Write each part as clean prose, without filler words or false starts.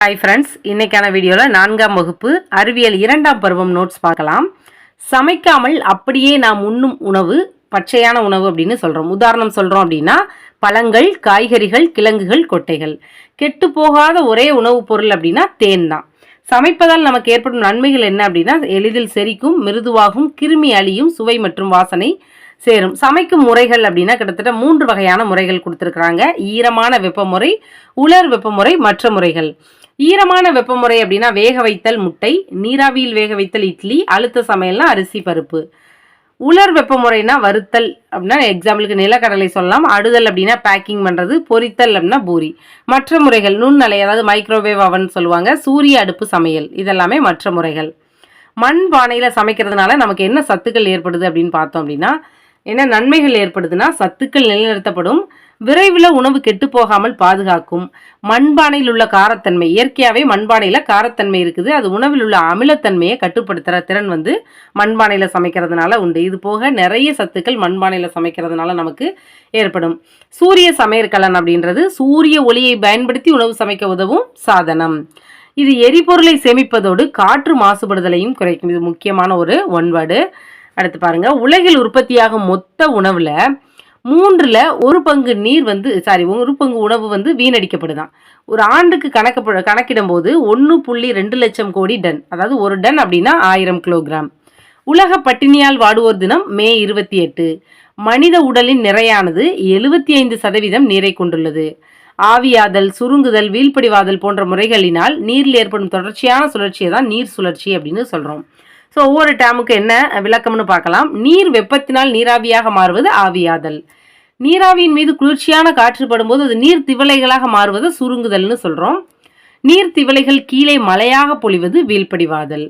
Hi friends, இன்னைக்கான வீடியோவில் 4ஆம் வகுப்பு அறிவியல் 2ஆம் பருவம் நோட்ஸ் பார்க்கலாம். சமைக்காமல் அப்படியே நாம் உண்ணும் உணவு பச்சையான உணவு அப்படின்னு சொல்கிறோம். உதாரணம் சொல்கிறோம் அப்படின்னா பழங்கள், காய்கறிகள், கிழங்குகள், கொட்டைகள். கெட்டு போகாத ஒரே உணவுப் பொருள் அப்படின்னா தேன் தான். சமைப்பதால் நமக்கு ஏற்படும் நன்மைகள் என்ன அப்படின்னா எளிதில் செரிக்கும், மிருதுவாகும், கிருமி அழியும், சுவை மற்றும் வாசனை சேரும். சமைக்கும் முறைகள் அப்படின்னா கிட்டத்தட்ட 3 வகையான முறைகள் கொடுத்துருக்குறாங்க. ஈரமான வெப்பமுறை, உலர் வெப்பமுறை, மற்ற முறைகள். ஈரமான வெப்பமுறை அப்படின்னா வேக வைத்தல் முட்டை, நீராவியில் வேக வைத்தல் இட்லி, அழுத்த சமையல்னா அரிசி பருப்பு. உலர் வெப்பமுறைனா வறுத்தல் அப்படின்னா எக்ஸாம்பிளுக்கு நிலக்கடலை சொல்லலாம். அடுதல் அப்படின்னா பேக்கிங் பண்ணுறது, பொரித்தல் அப்படின்னா பூரி. மற்ற முறைகள் நுண்ணலை, அதாவது மைக்ரோவேவ் அவன் சொல்லுவாங்க, சூரிய அடுப்பு சமையல், இதெல்லாமே மற்ற முறைகள். மண் பானையில் சமைக்கிறதுனால நமக்கு என்ன சத்துக்கள் ஏற்படுது அப்படின்னு பார்த்தோம் அப்படின்னா என்ன நன்மைகள் ஏற்படுதுன்னா சத்துக்கள் நிலைநிறுத்தப்படும், விரைவில் உணவு கெட்டு போகாமல் பாதுகாக்கும். மண்பானையில் உள்ள காரத்தன்மை, இயற்கையாகவே மண்பானையில் காரத்தன்மை இருக்குது, அது உணவில் உள்ள அமிலத்தன்மையை கட்டுப்படுத்துகிற திறன் மண்பானையில் சமைக்கிறதுனால உண்டு. இது போக நிறைய சத்துக்கள் மண்பானையில் சமைக்கிறதுனால நமக்கு ஏற்படும். சூரிய சமையற்கலன் அப்படின்றது சூரிய ஒளியை பயன்படுத்தி உணவு சமைக்க உதவும் சாதனம். இது எரிபொருளை சேமிப்பதோடு காற்று மாசுபடுதலையும் குறைக்கும். இது முக்கியமான ஒரு ஒன்வேர்டு. அடுத்து பாருங்க, உலகில் உற்பத்தியாகும் மொத்த உணவுல 3ல் 1 பங்கு நீர் 1 பங்கு உணவு வீணடிக்கப்படுதான். ஒரு ஆண்டுக்கு கணக்கிடும் போது 1.2 லட்சம் கோடி டன், அதாவது 1 டன் அப்படின்னா 1000 கிலோகிராம். உலக பட்டினியால் வாடுவோர் தினம் மே 28. மனித உடலின் நிறையானது 75% நீரை கொண்டுள்ளது. ஆவியாதல், சுருங்குதல், வீழ்படிவாதல் போன்ற முறைகளினால் நீரில் ஏற்படும் தொடர்ச்சியான சுழற்சியை தான் நீர் சுழற்சி அப்படின்னு சொல்றோம். ஸோ ஒவ்வொரு டேமுக்கு என்ன விளக்கம்னு பார்க்கலாம். நீர் வெப்பத்தினால் நீராவியாக மாறுவது ஆவியாதல். நீராவியின் மீது குளிர்ச்சியான காற்று படும்போது அது நீர் திவலைகளாக மாறுவது சுருங்குதல்னு சொல்கிறோம். நீர் திவலைகள் கீழே மழையாக பொழிவது வீழ்படிவாதல்.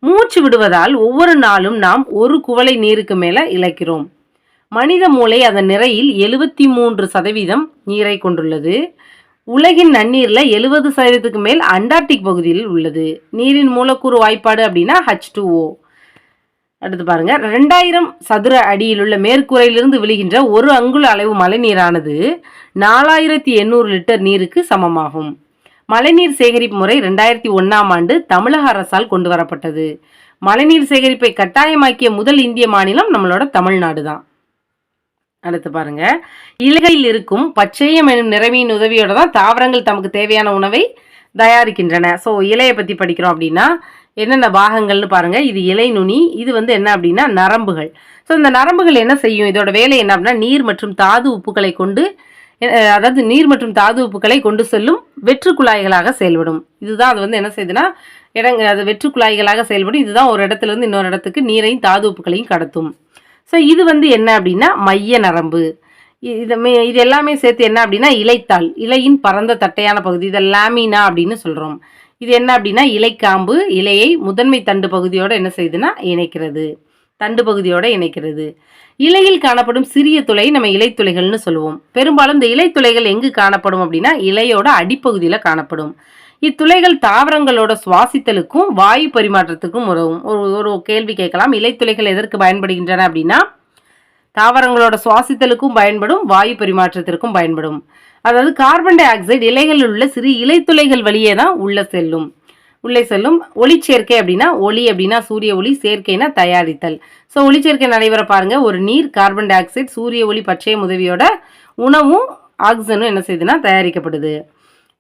மூச்சு விடுவதால் ஒவ்வொரு நாளும் நாம் 1 குவளை நீருக்கு மேலே இழக்கிறோம். மனித மூளை அதன் நிறையில் 73% நீரை கொண்டுள்ளது. உலகின் நன்னீரில் 70% மேல் அண்டார்டிக் பகுதியில் உள்ளது. நீரின் மூலக்கூறு வாய்ப்பாடு அப்படின்னா H2O. அடுத்து பாருங்க, 2000 சதுர அடியில் உள்ள மேற்கூரையிலிருந்து விழுகின்ற 1 அங்குல அளவு மழைநீரானது 4800 லிட்டர் நீருக்கு சமமாகும். மழைநீர் சேகரிப்பு முறை 2001ஆம் ஆண்டு தமிழக அரசால் கொண்டு வரப்பட்டது. மழைநீர் சேகரிப்பை கட்டாயமாக்கிய முதல் இந்திய மாநிலம் நம்மளோட தமிழ்நாடு தான். அடுத்து பாருங்க, இலைகளில் இருக்கும் பச்சையம் எனும் நிறமியின் உதவியோட தான் தாவரங்கள் தமக்கு தேவையான உணவை தயாரிக்கின்றன. ஸோ இலையை பற்றி படிக்கிறோம் அப்படின்னா என்னென்ன பாகங்கள்னு பாருங்க. இது இலை நுனி, இது என்ன அப்படின்னா நரம்புகள். ஸோ இந்த நரம்புகள் என்ன செய்யும், இதோட வேலை என்ன அப்படின்னா நீர் மற்றும் தாது உப்புகளை கொண்டு செல்லும் வெற்று குழாய்களாக செயல்படும். இதுதான் அது என்ன செய்யுதுன்னா அது வெற்று குழாய்களாக செயல்படும். இதுதான் ஒரு இடத்துல இருந்து இன்னொரு இடத்துக்கு நீரையும் தாது உப்புகளையும் கடத்தும். ஸோ இது என்ன அப்படின்னா மைய நரம்பு. இது எல்லாமே சேர்த்து என்ன அப்படின்னா இலைத்தாள், இலையின் பரந்த தட்டையான பகுதி, இதை லாமினா அப்படின்னு சொல்கிறோம். இது என்ன அப்படின்னா இலைக்காம்பு இலையை முதன்மை தண்டு பகுதியோடு என்ன செய்யுதுன்னா தண்டு பகுதியோடு இணைக்கிறது. இலையில் காணப்படும் சிறிய துளை நம்ம இலைத்துளைகள்னு சொல்லுவோம். பெரும்பாலும் இந்த இலைத்துளைகள் எங்கு காணப்படும் அப்படின்னா இலையோட அடிப்பகுதியில் காணப்படும். இத்துளைகள் தாவரங்களோட சுவாசித்தலுக்கும் வாயு பரிமாற்றத்துக்கும் உதவும். ஒரு கேள்வி கேட்கலாம், இலைத்துளைகள் எதற்கு பயன்படுகின்றன அப்படின்னா தாவரங்களோட சுவாசித்தலுக்கும் பயன்படும், வாயு பரிமாற்றத்திற்கும் பயன்படும். அதாவது கார்பன் டை ஆக்சைடு இலைகளில் உள்ள சிறு இலைத்துளைகள் வழியே தான் உள்ளே செல்லும். ஒளிச்சேர்க்கை அப்படின்னா ஒளி அப்படின்னா சூரிய ஒளி, சேர்க்கைனா தயாரித்தல். ஸோ ஒளிச்சேர்க்கை நடைபெற பாருங்க, ஒரு நீர், கார்பன் டை ஆக்சைடு, சூரிய ஒளி, பச்சையம் உதவியோட உணவும் ஆக்சிஜனும் என்ன செய்யுதுன்னா தயாரிக்கப்படுது.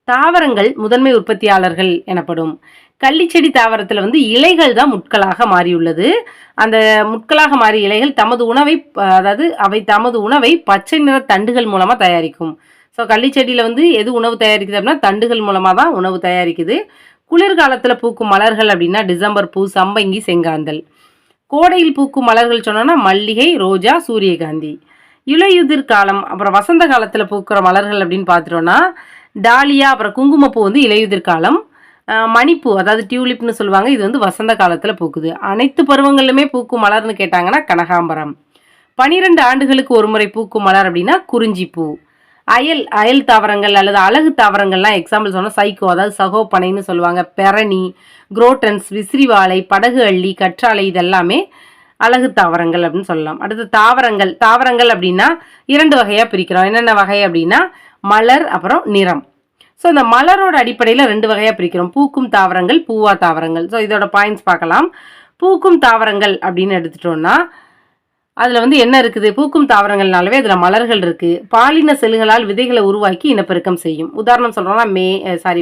தாவரங்கள் முதன்மை உற்பத்தியாளர்கள் எனப்படும். கள்ளிச்செடி தாவரத்தில் இலைகள் தான் முட்களாக மாறியுள்ளது. அந்த முட்களாக மாறிய இலைகள் அவை தமது உணவை பச்சை நிற தண்டுகள் மூலமாக தயாரிக்கும். ஸோ கள்ளிச்செடியில் எது உணவு தயாரிக்குது அப்படின்னா தண்டுகள் மூலமாக தான் உணவு தயாரிக்குது. குளிர்காலத்தில் பூக்கும் மலர்கள் அப்படின்னா டிசம்பர் பூ, சம்பங்கி, செங்காந்தல். கோடையில் பூக்கும் மலர்கள் சொன்னோன்னா மல்லிகை, ரோஜா, சூரியகாந்தி. இலையுதிர் காலம், அப்புறம் வசந்த காலத்தில் பூக்கிற மலர்கள் அப்படின்னு பார்த்துட்டோன்னா டாலியா, அப்புறம் குங்குமப்பூ இலையுதிர் காலம். மணிப்பூ, அதாவது டியூலிப்னு சொல்லுவாங்க, இது வசந்த காலத்தில் பூக்குது. அனைத்து பருவங்களிலுமே பூக்கும் மலர்னு கேட்டாங்கன்னா கனகாம்பரம். 12 ஆண்டுகளுக்கு ஒரு முறை பூக்கும் மலர் அப்படின்னா குறிஞ்சிப்பூ. அயல் தாவரங்கள் அல்லது அழகு தாவரங்கள்லாம் எக்ஸாம்பிள் சொன்னால் சைக்கோ, அதாவது சகோபனைன்னு சொல்லுவாங்க, பெரணி, குரோட்டன்ஸ், விசிறிவாழை, படகு அள்ளி, கற்றாழை, இதெல்லாமே அழகு தாவரங்கள் அப்படின்னு சொல்லலாம். அடுத்து தாவரங்கள் அப்படின்னா 2 வகையாக பிரிக்கிறோம். என்னென்ன வகை அப்படின்னா மலர், அப்புறம் நிறம். ஸோ இந்த மலரோட அடிப்படையில் 2 வகையாக பிரிக்கிறோம். பூக்கும் தாவரங்கள், பூவா தாவரங்கள். ஸோ இதோட பாயிண்ட்ஸ் பார்க்கலாம். பூக்கும் தாவரங்கள் அப்படின்னு எடுத்துட்டோம்னா அதில் வந்து என்ன இருக்குது? பூக்கும் தாவரங்கள்னாலவே அதில் மலர்கள் இருக்குது. பாலின செல்களால் விதைகளை உருவாக்கி இனப்பெருக்கம் செய்யும். உதாரணம் சொல்கிறோம்னா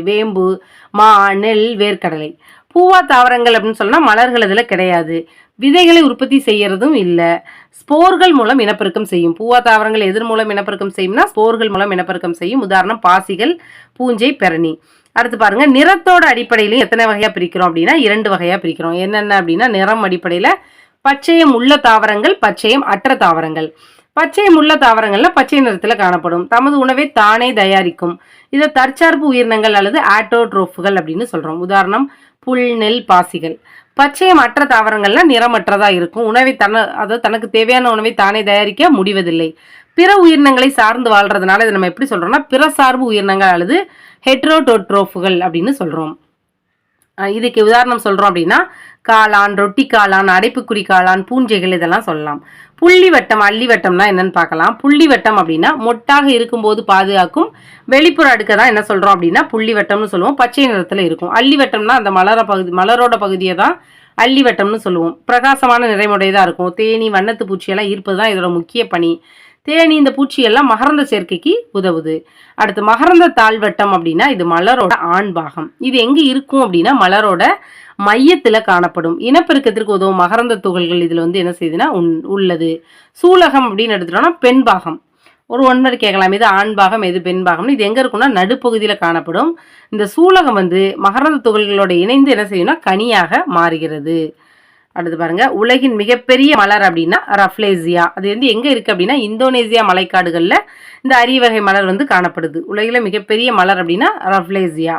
வேம்பு, மா, நெல், வேர்க்கடலை. பூவா தாவரங்கள் அப்படின்னு சொன்னால் மலர்கள் இதில் கிடையாது. விதைகளை உற்பத்தி செய்யறதும் இல்லை. ஸ்போர்கள் மூலம் இனப்பெருக்கம் செய்யும். பூவா தாவரங்கள் எதன் மூலம் இனப்பெருக்கம் செய்யும்னா ஸ்போர்கள் மூலம் இனப்பெருக்கம் செய்யும். உதாரணம் பாசிகள், பூஞ்சை, பெரணி. அடுத்து பாருங்க, நிறத்தோட அடிப்படையிலையும் எத்தனை வகையா பிரிக்கிறோம் அப்படின்னா 2 வகையா பிரிக்கிறோம். என்னென்ன அப்படின்னா நிறம் அடிப்படையில் பச்சையம் உள்ள தாவரங்கள், பச்சையம் அற்ற தாவரங்கள். பச்சையம் உள்ள தாவரங்கள்ல பச்சை நிறத்தில் காணப்படும். தமது உணவை தானே தயாரிக்கும். இதை தற்சார்பு உயிரினங்கள் அல்லது ஆட்டோட்ரோஃப்கள் அப்படின்னு சொல்றோம். உதாரணம் புல், நெல், பாசிகள். பச்சையம் அற்ற தாவரங்கள்ல நிறமற்றதா இருக்கும். உணவை அதாவது தனக்கு தேவையான உணவை தானே தயாரிக்க முடிவதில்லை. பிற உயிரினங்களை சார்ந்து வாழ்றதுனால இதை நம்ம எப்படி சொல்றோம்னா பிற சார்பு உயிரினங்கள் அல்லது ஹெட்ரோடோட்ரோஃப்கள் அப்படின்னு சொல்றோம். இதுக்கு உதாரணம் சொல்றோம் அப்படின்னா காளான், ரொட்டி காளான், அடைப்புக்குறி காளான், பூஞ்சைகள் இதெல்லாம் சொல்லலாம். புள்ளி வட்டம், அல்லி வட்டம்னா என்னன்னு பார்க்கலாம். புள்ளி வட்டம் அப்படின்னா மொட்டாக இருக்கும்போது பாதுகாக்கும் வெளிப்புற அடுக்க தான் என்ன சொல்றோம் அப்படின்னா புள்ளி வட்டம்னு சொல்லுவோம். பச்சை நிறத்துல இருக்கும். அல்லி வட்டம்னா அந்த மலரோட பகுதியை தான் அல்லி வட்டம்னு சொல்லுவோம். பிரகாசமான நிறைமுடையதா இருக்கும். தேனி, வண்ணத்து பூச்சியெல்லாம் ஈர்ப்பதுதான் இதோட முக்கிய பணி. தேனி இந்த பூச்சியெல்லாம் மகரந்த சேர்க்கைக்கு உதவுது. அடுத்து மகரந்த தாழ்வட்டம் அப்படின்னா இது மலரோட ஆண் பாகம். இது எங்க இருக்கும் அப்படின்னா மலரோட மையத்துல காணப்படும். இனப்பெருக்கத்திற்கு உதவும் மகரந்த துகள்கள் இதுல வந்து என்ன செய்யுதுன்னா உள்ளது. சூலகம் அப்படின்னு எடுத்துட்டோம்னா பெண் பாகம். ஒரு ஒன்பது கேட்கலாம், இது ஆண் பாகம், எது பெண் பாகம்னு. இது எங்க இருக்கும்னா நடுப்பகுதியில காணப்படும். இந்த சூலகம் வந்து மகரந்த துகள்களோட இணைந்து என்ன செய்யும்னா கனியாக மாறுகிறது. அடுத்து பாருங்க, உலகின் மிகப்பெரிய மலர் அப்படின்னா ரஃப்லேசியா. அது வந்து எங்க இருக்கு அப்படின்னா இந்தோனேசியா மலைக்காடுகள்ல இந்த அரிய வகை மலர் வந்து காணப்படுது. உலகில மிகப்பெரிய மலர் அப்படின்னா ரஃப்லேசியா.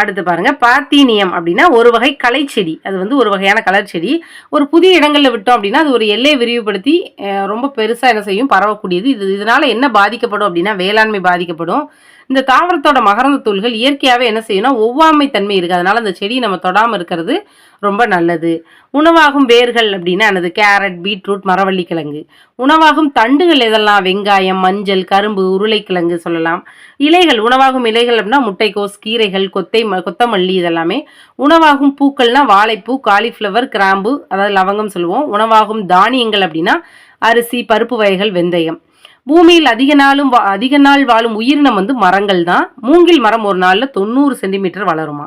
அடுத்து பாருங்க, பாத்தீனியம் அப்படின்னா ஒரு வகை கலைச்செடி. அது வந்து ஒரு வகையான கலர் செடி. ஒரு புதிய இடங்கள்ல விட்டோம் அப்படின்னா அது ஒரு எல்லையை விரிவுபடுத்தி ரொம்ப பெருசா என்ன செய்யும், பரவக்கூடியது. இதனால என்ன பாதிக்கப்படும் அப்படின்னா வேளாண்மை பாதிக்கப்படும். இந்த தாவரத்தோட மகரந்த தூள்கள் இயற்கையாகவே என்ன செய்யணும்னா ஒவ்வாமை தன்மை இருக்குது. அதனால அந்த செடி நம்ம தொடாமல் இருக்கிறது ரொம்ப நல்லது. உணவாகும் வேர்கள் அப்படின்னா என்னது? கேரட், பீட்ரூட், மரவள்ளி கிழங்கு. உணவாகும் தண்டுகள் எதெல்லாம்? வெங்காயம், மஞ்சள், கரும்பு, உருளைக்கிழங்கு சொல்லலாம். இலைகள், உணவாகும் இலைகள் அப்படின்னா முட்டைக்கோஸ், கீரைகள், கொத்தமல்லி இதெல்லாமே. உணவாகும் பூக்கள்னா வாழைப்பூ, காலிஃப்ளவர், கிராம்பு அதாவது லவங்கம் சொல்லுவோம். உணவாகும் தானியங்கள் அப்படின்னா அரிசி, பருப்பு வகைகள், வெந்தயம். பூமியில் அதிக நாள் வாழும் உயிரினம் வந்து மரங்கள் தான். மூங்கில் மரம் ஒரு நாள்ல 90 சென்டிமீட்டர் வளருமா.